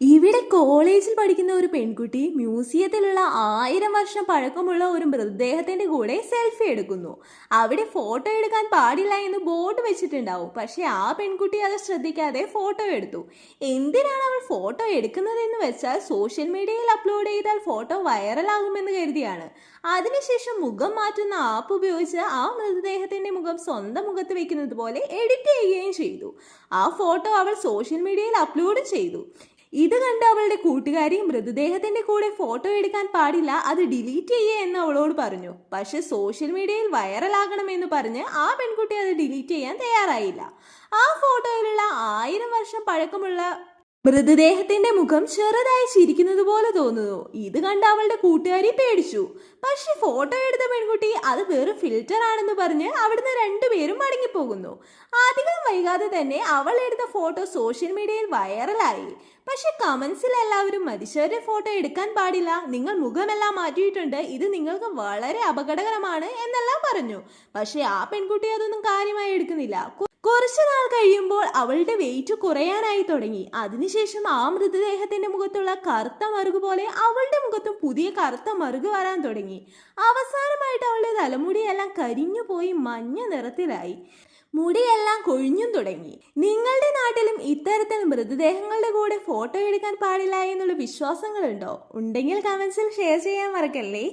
ഇവിടെ കോളേജിൽ പഠിക്കുന്ന ഒരു പെൺകുട്ടി മ്യൂസിയത്തിലുള്ള 1000 വർഷം പഴക്കമുള്ള ഒരു മൃതദേഹത്തിന്റെ കൂടെ സെൽഫി എടുക്കുന്നു. അവിടെ ഫോട്ടോ എടുക്കാൻ പാടില്ല എന്ന് ബോർഡ് വെച്ചിട്ടുണ്ടാവും. പക്ഷെ ആ പെൺകുട്ടി അത് ശ്രദ്ധിക്കാതെ ഫോട്ടോ എടുത്തു. എന്തിനാണ് അവൾ ഫോട്ടോ എടുക്കുന്നതെന്ന് വെച്ചാൽ സോഷ്യൽ മീഡിയയിൽ അപ്ലോഡ് ചെയ്താൽ ഫോട്ടോ വൈറലാകുമെന്ന് കരുതിയാണ്. അതിനുശേഷം മുഖം മാറ്റുന്ന ആപ്പ് ഉപയോഗിച്ച് ആ മൃതദേഹത്തിന്റെ മുഖം സ്വന്തം മുഖത്ത് വെക്കുന്നത് പോലെ എഡിറ്റ് ചെയ്യുകയും ചെയ്തു. ആ ഫോട്ടോ അവൾ സോഷ്യൽ മീഡിയയിൽ അപ്ലോഡ് ചെയ്തു. ഇത് കണ്ട് അവളുടെ കൂട്ടുകാരി മൃതദേഹത്തിന്റെ കൂടെ ഫോട്ടോ എടുക്കാൻ പാടില്ല, അത് ഡിലീറ്റ് ചെയ്യേ എന്ന് അവളോട് പറഞ്ഞു. പക്ഷെ സോഷ്യൽ മീഡിയയിൽ വൈറലാകണമെന്ന് പറഞ്ഞ് ആ പെൺകുട്ടി അത് ഡിലീറ്റ് ചെയ്യാൻ തയ്യാറായില്ല. ആ ഫോട്ടോയിലുള്ള 1000 വർഷം പഴക്കമുള്ള മൃതദേഹത്തിന്റെ മുഖം ചെറുതായി ചിരിക്കുന്നത് പോലെ തോന്നുന്നു. ഇത് കണ്ട് അവളുടെ കൂട്ടുകാരി പേടിച്ചു. പക്ഷെ ഫോട്ടോ എടുത്ത പെൺകുട്ടി അത് വെറും ഫിൽറ്റർ ആണെന്ന് പറഞ്ഞ് അവിടുന്ന് രണ്ടുപേരും മടങ്ങിപ്പോകുന്നു. അധികം വൈകാതെ തന്നെ അവൾ എടുത്ത ഫോട്ടോ സോഷ്യൽ മീഡിയയിൽ വൈറലായി. പക്ഷെ കമന്റ്സിൽ എല്ലാവരും മരിച്ചവരുടെ ഫോട്ടോ എടുക്കാൻ പാടില്ല, നിങ്ങൾ മുഖമെല്ലാം മാറ്റിയിട്ടുണ്ട്, ഇത് നിങ്ങൾക്ക് വളരെ അപകടകരമാണ് എന്നെല്ലാം പറഞ്ഞു. പക്ഷെ ആ പെൺകുട്ടി അതൊന്നും കാര്യമായി എടുക്കുന്നില്ല. കുറച്ചു നാൾ കഴിയുമ്പോൾ അവളുടെ വെയിറ്റ് കുറയാനായി തുടങ്ങി. അതിനുശേഷം ആ മൃതദേഹത്തിന്റെ മുഖത്തുള്ള കറുത്ത മറുക് പോലെ അവളുടെ മുഖത്തും പുതിയ കറുത്ത മറുക് വരാൻ തുടങ്ങി. അവസാനമായിട്ട് അവളുടെ തലമുടിയെല്ലാം കരിഞ്ഞു പോയി മഞ്ഞ നിറത്തിലായി. മുടിയെല്ലാം കൊഴിഞ്ഞും തുടങ്ങി. നിങ്ങളുടെ നാട്ടിലും ഇത്തരത്തിൽ മൃതദേഹങ്ങളുടെ കൂടെ ഫോട്ടോ എടുക്കാൻ പാടില്ല എന്നുള്ള വിശ്വാസങ്ങളുണ്ടോ? ഉണ്ടെങ്കിൽ കമന്റ്സിൽ ഷെയർ ചെയ്യാൻ മറക്കല്ലേ.